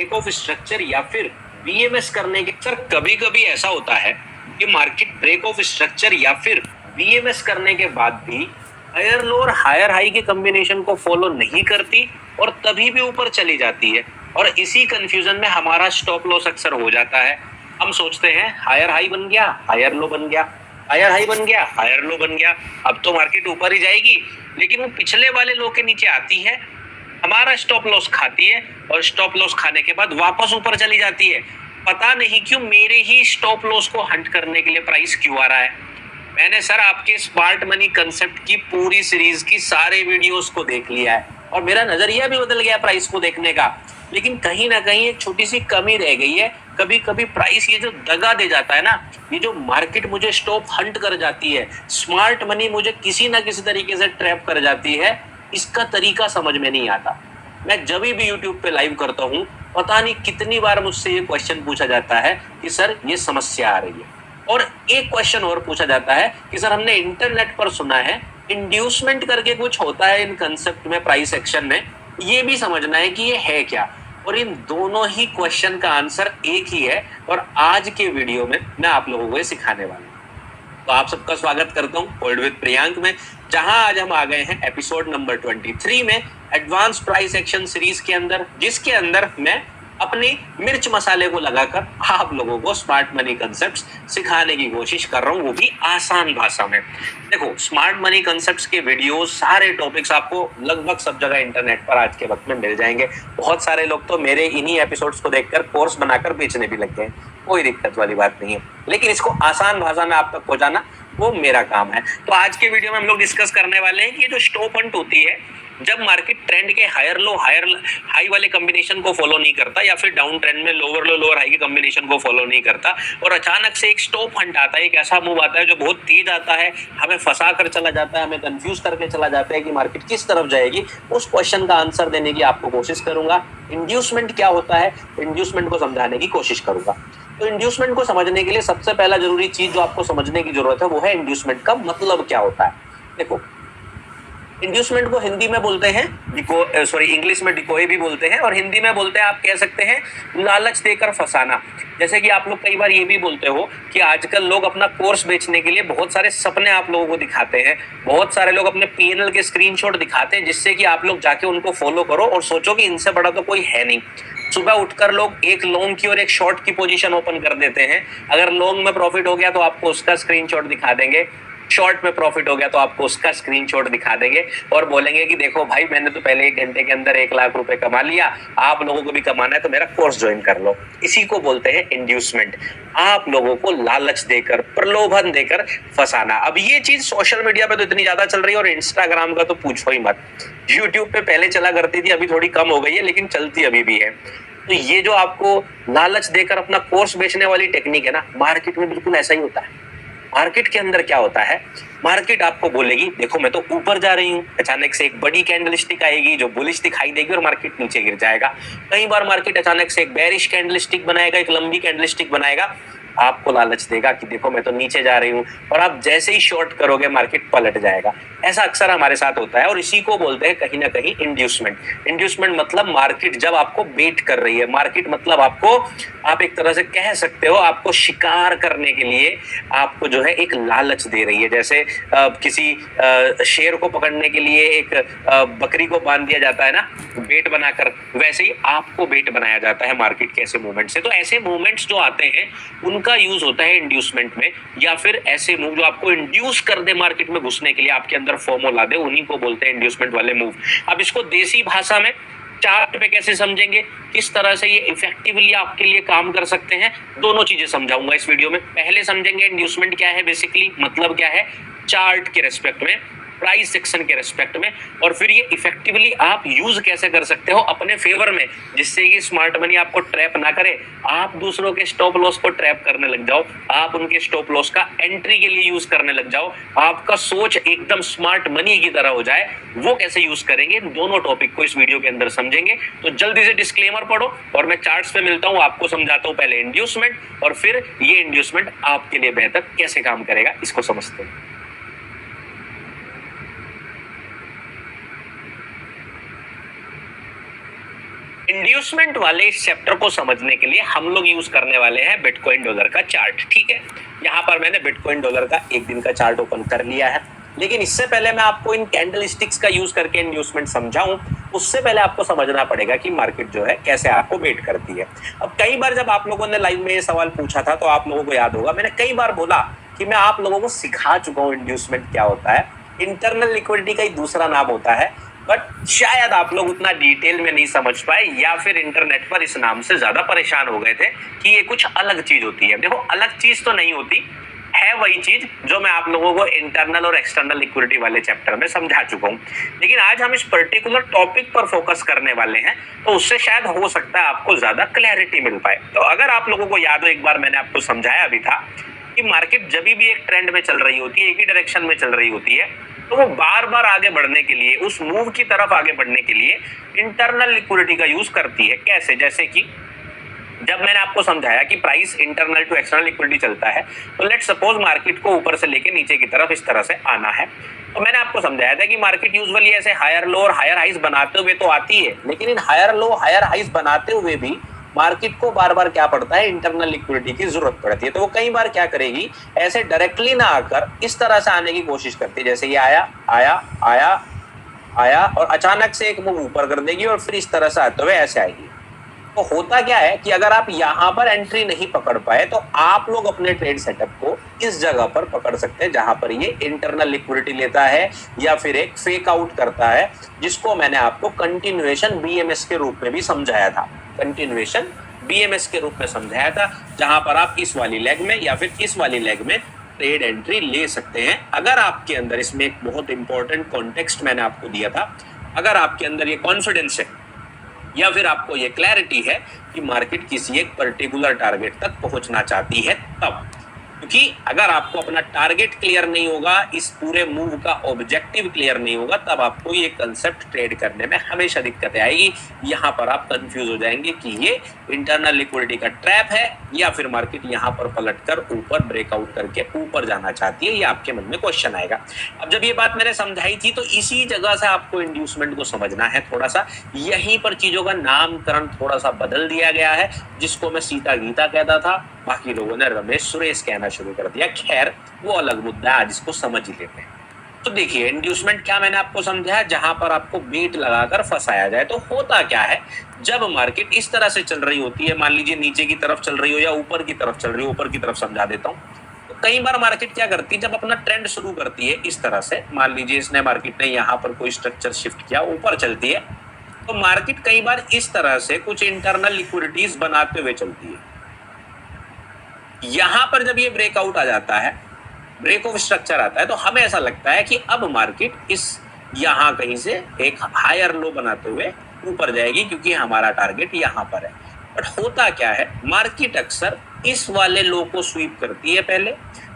Break of structure या फिर VMS करने के सर कभी कभी ऐसा होता है कि मार्केट ब्रेक ऑफ स्ट्रक्चर या फिर वीएमएस करने के बाद भी हायर लो और हायर हाई के कॉम्बिनेशन को फॉलो नहीं करती और तभी भी ऊपर चली जाती है और इसी कंफ्यूजन में हमारा स्टॉप लॉस अक्सर हो जाता है। हम सोचते हैं हायर हाई बन गया, हायर लो बन गया, हायर हाई बन गया, हायर लो बन गया, अब तो मार्केट ऊपर ही जाएगी, लेकिन वो पिछले वाले लो के नीचे आती है, हमारा स्टॉप लॉस खाती है और स्टॉप लॉस खाने के बाद वापस ऊपर चली जाती है। पता नहीं क्यों मेरे ही स्टॉप लॉस को हंट करने के लिए प्राइस क्यों आ रहा है। मैंने सर आपके स्मार्ट मनी कंसेप्ट की पूरी सीरीज की सारे वीडियोस को देख लिया है और मेरा नजरिया भी बदल गया प्राइस को देखने का, लेकिन कहीं ना कहीं एक छोटी सी कमी रह गई है। कभी कभी प्राइस ये जो दगा दे जाता है ना, ये जो मार्केट मुझे स्टॉप हंट कर जाती है, स्मार्ट मनी मुझे किसी ना किसी तरीके से ट्रैप कर जाती है, इसका तरीका समझ में नहीं आता। मैं जब भी यूट्यूब पे लाइव करता हूँ पता नहीं कितनी बार मुझसे ये क्वेश्चन पूछा जाता है कि सर ये समस्या आ रही है, और एक क्वेश्चन और पूछा जाता है कि सर हमने इंटरनेट पर सुना है इंड्यूसमेंट करके कुछ होता है इन कंसेप्ट में, प्राइस एक्शन में, ये भी समझना है कि ये है क्या। और इन दोनों ही क्वेश्चन का आंसर एक ही है और आज के वीडियो में मैं आप लोगों को ये सिखाने वाला हूँ। तो आप सबका स्वागत करता हूँ गोल्ड विद प्रियांक में, जहां आज हम आ गए हैं एपिसोड नंबर 23 में, एडवांस प्राइस एक्शन सीरीज के अंदर, जिसके अंदर मैं अपनी मिर्च मसाले को लगाकर आप लोगों को स्मार्ट मनी कंसेप्ट्स सिखाने की कोशिश कर रहा हूँ, वो भी आसान भाषा में। देखो, स्मार्ट मनी कंसेप्ट्स के वीडियो सारे टॉपिक्स आपको लगभग सब जगह इंटरनेट पर आज के वक्त में मिल जाएंगे। बहुत सारे लोग तो मेरे इन्हीं एपिसोड्स को देखकर कोर्स बनाकर बेचने भी लग गए, कोई दिक्कत वाली बात नहीं है, लेकिन इसको आसान भाषा में आप तक पहुंचाना वो मेरा काम है। तो आज के वीडियो में हम लोग डिस्कस करने वाले हैं कि ये जो स्टॉप हंट होती है, जब मार्केट ट्रेंड के हायर लो हायर हाई वाले कॉम्बिनेशन को फॉलो नहीं करता या फिर डाउन ट्रेंड में लोअर लो लोअर हाई के कॉम्बिनेशन को फॉलो नहीं करता और अचानक से एक स्टॉप हंट आता है, एक ऐसा मूव आता है जो बहुत तेज आता है, हमें फंसा कर चला जाता है, हमें कंफ्यूज करके चला जाता है कि मार्केट किस तरफ जाएगी, उस क्वेश्चन का आंसर देने की आपको कोशिश करूंगा। इंड्यूसमेंट क्या होता है, इंड्यूसमेंट को समझाने की कोशिश करूंगा। तो इंड्यूसमेंट को समझने के लिए सबसे पहला जरूरी चीज जो आपको समझने की जरूरत है वो है इंड्यूसमेंट का मतलब क्या होता है। देखो, इंड्यूसमेंट को हिंदी में बोलते हैं इंग्लिश में डिकोय भी बोलते हैं, और हिंदी में बोलते हैं, आप कह सकते हैं लालच देकर फंसाना। जैसे कि आप लोग कई बार ये भी बोलते हो कि आजकल लोग अपना कोर्स बेचने के लिए बहुत सारे सपने आप लोगों को दिखाते हैं, बहुत सारे लोग अपने पीएनएल के स्क्रीनशॉट दिखाते हैं, जिससे कि आप लोग जाके उनको फॉलो करो और सोचो कि इनसे बड़ा तो कोई है नहीं। सुबह उठकर लोग एक लॉन्ग की और एक शॉर्ट की पोजीशन ओपन कर देते हैं, अगर लॉन्ग में प्रॉफिट हो गया तो आपको उसका स्क्रीनशॉट दिखा देंगे, शॉर्ट में प्रॉफिट हो गया तो आपको उसका स्क्रीनशॉट दिखा देंगे और बोलेंगे कि देखो भाई, मैंने तो पहले 1 घंटे के अंदर 1 लाख रुपए कमा लिया, आप लोगों को भी कमाना है तो मेरा कोर्स ज्वाइन कर लो। इसी को बोलते हैं इंड्यूसमेंट, आप लोगों को लालच देकर, प्रलोभन देकर फंसाना। अब ये चीज सोशल मीडिया पे तो इतनी ज्यादा चल रही है और इंस्टाग्राम का तो पूछो ही मत। यूट्यूब पे पहले चला करती थी, अभी थोड़ी कम हो गई है, लेकिन चलती अभी भी है। तो ये जो आपको लालच देकर अपना कोर्स बेचने वाली टेक्निक है ना, मार्केट में बिल्कुल ऐसा ही होता है। मार्केट के अंदर क्या होता है, मार्केट आपको बोलेगी देखो मैं तो ऊपर जा रही हूँ, अचानक से एक बड़ी कैंडलस्टिक आएगी जो बुलिश दिखाई देगी और मार्केट नीचे गिर जाएगा। कई बार मार्केट अचानक से एक बेरिश कैंडलस्टिक बनाएगा, एक लंबी कैंडलस्टिक बनाएगा, आपको लालच देगा कि देखो मैं तो नीचे जा रही हूँ, और आप जैसे ही शॉर्ट करोगे मार्केट पलट जाएगा। ऐसा अक्सर हमारे साथ होता है और इसी को बोलते हैं कहीं ना कहीं इंड्यूसमेंट। इंड्यूसमेंट मतलब मार्केट जब आपको बेट कर रही है, मार्केट मतलब आपको, आप एक तरह से कह सकते हो, आपको शिकार करने के लिए आपको जो है एक लालच दे रही है। जैसे किसी शेर को पकड़ने के लिए एक बकरी को बांध दिया जाता है ना बेट बनाकर, वैसे ही आपको बेट बनाया जाता है मार्केट के ऐसे मूवमेंट से। तो ऐसे मूवमेंट्स जो आते हैं उनका यूज होता है इंड्यूसमेंट में, या फिर ऐसे मूव जो आपको इंड्यूस कर दे मार्केट में घुसने के लिए, आपके अंदर फोमो ला दे, उन्हीं को बोलते हैं इंड्यूसमेंट वाले मूव। अब इसको देसी भाषा में चार्ट पे कैसे समझेंगे, किस तरह से ये इफेक्टिवली आपके लिए काम कर सकते हैं, दोनों चीजें समझाऊंगा इस वीडियो में। पहले समझेंगे इंड्यूसमेंट क्या है, बेसिकली मतलब क्या है चार्ट के रेस्पेक्ट में, प्राइस सेक्शन के रेस्पेक्ट में, और फिर ये इफेक्टिवली आप यूज कैसे कर सकते हो अपने फेवर में, जिससे कि स्मार्ट मनी आपको ट्रैप ना करे, आप दूसरों के स्टॉप लॉस को ट्रैप करने लग जाओ, आप उनके स्टॉप लॉस का एंट्री के लिए यूज करने लग जाओ, आपका सोच एकदम स्मार्ट मनी की तरह हो जाए। वो कैसे यूज करेंगे, इन दोनों टॉपिक को इस वीडियो के अंदर समझेंगे। तो जल्दी से डिस्क्लेमर पढ़ो और मैं चार्ट्स पे मिलता हूँ, आपको समझाता हूँ पहले इंड्यूसमेंट, और फिर ये इंड्यूसमेंट आपके लिए बेहतर कैसे काम करेगा इसको समझते हैं। इंड्यूसमेंट वाले इस चैप्टर को समझने के लिए हम लोग यूज करने वाले हैं बिटकॉइन डॉलर का चार्ट। ठीक है, यहाँ पर मैंने बिटकॉइन डॉलर का एक दिन का चार्ट ओपन कर लिया है, लेकिन इससे पहले मैं आपको इन कैंडल स्टिक्स का यूज करके इंड्यूसमेंट समझाऊं, उससे पहले आपको समझना पड़ेगा कि मार्केट जो है कैसे आपको वेट करती है। अब कई बार जब आप लोगों ने लाइव में ये सवाल पूछा था तो आप लोगों को याद होगा मैंने कई बार बोला कि मैं आप लोगों को सिखा चुका हूँ इंड्यूसमेंट क्या होता है। इंटरनल लिक्विडिटी का ही दूसरा नाम होता है, बट शायद आप लोग उतना डिटेल में नहीं समझ पाए या फिर इंटरनेट पर इस नाम से ज्यादा परेशान हो गए थे कि ये कुछ अलग चीज होती है। देखो, अलग चीज तो नहीं होती है, वही चीज जो मैं आप लोगों को इंटरनल और एक्सटर्नल लिक्विडिटी वाले चैप्टर में समझा चुका हूं। लेकिन आज हम इस पर्टिकुलर टॉपिक पर फोकस करने वाले हैं, तो उससे शायद हो सकता है आपको ज्यादा क्लैरिटी मिल पाए। तो अगर आप लोगों को याद हो, एक बार मैंने आपको समझाया भी था कि मार्केट जब भी एक ट्रेंड में चल रही होती है, एक ही डायरेक्शन में चल रही होती है, तो वो बार बार आगे बढ़ने के लिए, उस मूव की तरफ आगे बढ़ने के लिए इंटरनल लिक्विडिटी का यूज करती है। कैसे? जैसे कि जब मैंने आपको समझाया कि price internal to external liquidity चलता है, तो लेट्स सपोज मार्केट को ऊपर से लेके नीचे की तरफ इस तरह से आना है, तो मैंने आपको समझाया था कि मार्केट यूजुअली ऐसे हायर लो और हायर हाइज बनाते हुए तो आती है, लेकिन इन हायर लो हायर हाइज बनाते हुए भी मार्केट को बार बार क्या पड़ता है, इंटरनल लिक्विडिटी की जरूरत पड़ती है। तो वो कई बार क्या करेगी, ऐसे डायरेक्टली ना आकर इस तरह से आने की कोशिश करती है, जैसे ये आया आया आया आया और अचानक से एक मूव ऊपर कर देगी और फिर इस तरह से आते हुए ऐसे आएगी। तो होता क्या है कि अगर आप यहाँ पर एंट्री नहीं पकड़ पाए तो आप लोग अपने ट्रेड सेटअप को इस जगह पर पकड़ सकते हैं जहां पर ये इंटरनल लिक्विडिटी लेता है या फिर एक फेक आउट करता है, जिसको मैंने आपको कंटिन्यूएशन बीएमएस के रूप में भी समझाया था। कंटिन्यूएशन बीएमएस के रूप में समझाया था, जहां पर आप इस वाली लेग में या फिर इस वाली लेग में ट्रेड एंट्री ले सकते हैं। अगर आपके अंदर, इसमें एक बहुत इंपॉर्टेंट कॉन्टेक्स्ट मैंने आपको दिया था, अगर आपके अंदर ये कॉन्फिडेंस है या फिर आपको ये क्लैरिटी है कि मार्केट किसी एक पर्टिकुलर टारगेट तक पहुंचना चाहती है, तब। क्योंकि अगर आपको अपना टारगेट क्लियर नहीं होगा, इस पूरे मूव का ऑब्जेक्टिव क्लियर नहीं होगा, तब आपको ये कंसेप्ट ट्रेड करने में हमेशा दिक्कतें आएगी। यहाँ पर आप कंफ्यूज हो जाएंगे कि ये इंटरनल लिक्विडिटी का ट्रैप है या फिर मार्केट यहाँ पर पलटकर ऊपर ब्रेकआउट करके ऊपर जाना चाहती है, ये आपके मन में क्वेश्चन आएगा। अब जब ये बात मैंने समझाई थी तो इसी जगह से आपको इंड्यूसमेंट को समझना है थोड़ा सा। यहीं पर चीजों का नामकरण थोड़ा सा बदल दिया गया है, जिसको मैं सीता गीता कहता था, बाकी लोगों ने रमेश सुरेश कहना शुरू कर दिया। खैर, वो अलग मुद्दा है, आज इसको समझ ही लेते हैं। तो देखिए, इंड्यूसमेंट क्या मैंने आपको समझाया, जहां पर आपको बेट लगाकर फंसाया जाए। तो होता क्या है, जब मार्केट इस तरह से चल रही होती है, मान लीजिए नीचे की तरफ चल रही हो या ऊपर की तरफ चल रही हो, ऊपर की तरफ समझा देता हूँ। तो कई बार मार्केट क्या करती है, जब अपना ट्रेंड शुरू करती है इस तरह से, मान लीजिए इसने मार्केट ने यहाँ पर कोई स्ट्रक्चर शिफ्ट किया, ऊपर चलती है, तो मार्केट कई बार इस तरह से कुछ इंटरनल लिक्विडिटीज बनाते हुए चलती है। यहां पर जब ये ब्रेकआउट आ जाता है, ब्रेक ऑफ स्ट्रक्चर आता है, तो हमें ऐसा लगता है कि अब मार्केट इस यहां कहीं से एक हायर लो बनाते हुए ऊपर जाएगी, क्योंकि हमारा टारगेट यहां पर है। बट होता क्या है, मार्केट अक्सर इस वाले लो को स्वीप करती है पहले,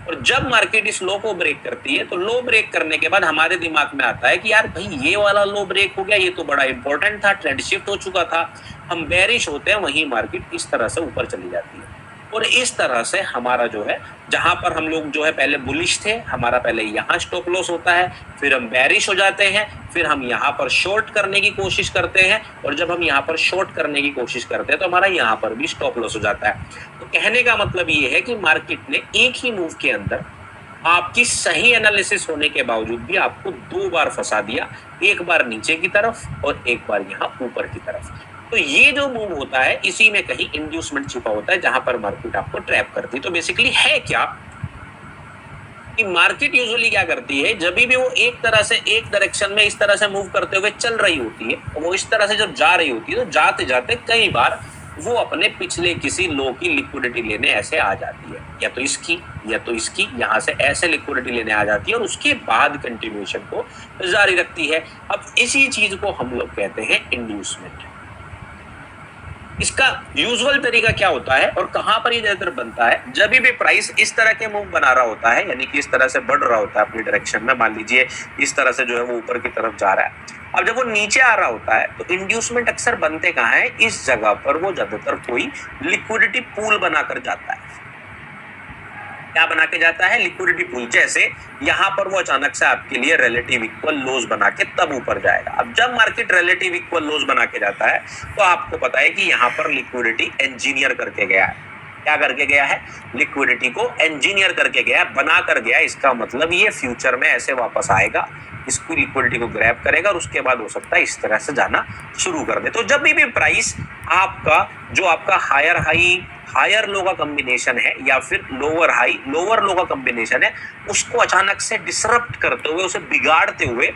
और जब मार्केट इस लो को ब्रेक करती है, तो लो ब्रेक करने के बाद हमारे दिमाग में आता है कि यार भाई, ये वाला लो ब्रेक हो गया, ये तो बड़ा इंपॉर्टेंट था, ट्रेंड शिफ्ट हो चुका था। हम बेरिश होते हैं, वहीं मार्केट इस तरह से ऊपर चली जाती है। और इस तरह से हमारा जो है, जहां पर हम लोग जो है पहले बुलिश थे, हमारा पहले यहाँ स्टॉप लॉस होता है, फिर हम बेरिश हो जाते हैं, फिर हम यहाँ पर शॉर्ट करने की कोशिश करते हैं, और जब हम यहाँ पर शॉर्ट करने की कोशिश करते हैं तो हमारा यहाँ पर भी स्टॉप लॉस हो जाता है। तो कहने का मतलब ये है कि मार्केट ने एक ही मूव के अंदर आपकी सही एनालिसिस होने के बावजूद भी आपको दो बार फंसा दिया, एक बार नीचे की तरफ और एक बार यहाँ ऊपर की तरफ। तो ये जो मूव होता है, इसी में कहीं इंड्यूसमेंट छिपा होता है, जहां पर मार्केट आपको ट्रैप करती है। तो बेसिकली है क्या कि मार्केट यूजुअली क्या करती है, जब भी वो एक तरह से एक डायरेक्शन में इस तरह से मूव करते हुए चल रही होती है, वो इस तरह से जब जा रही होती है, तो जाते जाते कई बार वो अपने पिछले किसी लो की लिक्विडिटी लेने ऐसे आ जाती है, या तो इसकी या तो इसकी, यहाँ से ऐसे लिक्विडिटी लेने आ जाती है, और उसके बाद कंटिन्यूएशन को जारी रखती है। अब इसी चीज को हम लोग कहते हैं इंड्यूसमेंट। इसका यूजुअल तरीका क्या होता है और कहां पर ये ज्यादातर बनता है, जब भी प्राइस इस तरह के मूव बना रहा होता है, यानी कि इस तरह से बढ़ रहा होता है अपनी डायरेक्शन में, मान लीजिए इस तरह से जो है वो ऊपर की तरफ जा रहा है। अब जब वो नीचे आ रहा होता है तो इंड्यूसमेंट अक्सर बनते कहाँ है, इस जगह पर वो ज्यादातर कोई लिक्विडिटी पूल बनाकर जाता है। क्या बना के जाता है, लिक्विडिटी पूल। जैसे यहाँ पर वो अचानक से आपके लिए रिलेटिव इक्वल लोज बना के तब ऊपर जाएगा। अब जब मार्केट रिलेटिव इक्वल लोज बना के जाता है तो आपको पता है कि यहाँ पर लिक्विडिटी इंजीनियर करके गया है। क्या करके गया है, लिक्विडिटी को इंजीनियर करके गया, बना कर गया। इसका मतलब ये फ्यूचर में ऐसे वापस आएगा, इसको लिक्विडिटी को ग्रैब करेगा और उसके बाद हो सकता है इस तरह से जाना शुरू कर दे। तो जब भी प्राइस आपका जो आपका हायर हाई हायर लो का कॉम्बिनेशन है या फिर लोअर हाई लोअर लो का कॉम्बिनेशन है, उसको अचानक से डिसरप्ट करते हुए, उसे बिगाड़ते हुए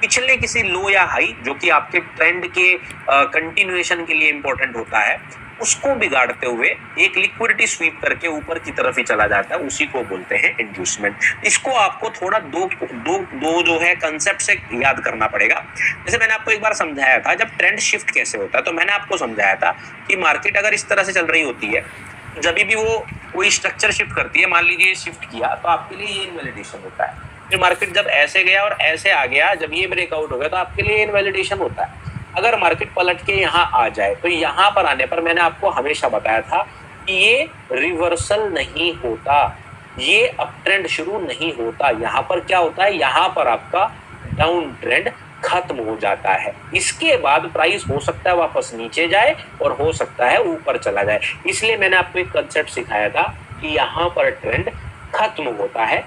पिछले किसी लो या हाई जो कि आपके ट्रेंड के कंटिन्यूएशन के लिए इंपॉर्टेंट होता है, उसको बिगाड़ते हुए एक लिक्विडिटी स्वीप करके ऊपर की तरफ ही चला जाता है, उसी को बोलते हैं इंड्यूसमेंट। इसको आपको थोड़ा दो जो है कंसेप्ट से याद करना पड़ेगा। जैसे मैंने आपको एक बार समझाया था जब ट्रेंड शिफ्ट कैसे होता है, तो मैंने आपको समझाया था कि मार्केट अगर इस तरह से चल रही होती है, जब भी वो कोई स्ट्रक्चर शिफ्ट करती है, मान लीजिए शिफ्ट किया, तो आपके लिए ये इनवैलिडेशन होता है। फिर मार्केट जब ऐसे गया और ऐसे आ गया, जब ये ब्रेकआउट हो गया, तो आपके लिए इनवैलिडेशन होता है। अगर मार्केट पलट के यहाँ आ जाए तो यहाँ पर आने पर मैंने आपको हमेशा बताया था कि ये रिवर्सल नहीं होता, ये अप ट्रेंड शुरू नहीं होता। यहाँ पर क्या होता है, यहाँ पर आपका डाउन ट्रेंड खत्म हो जाता है। इसके बाद प्राइस हो सकता है वापस नीचे जाए और हो सकता है ऊपर चला जाए। इसलिए मैंने आपको एक कंसेप्ट सिखाया था कि यहाँ पर ट्रेंड खत्म होता है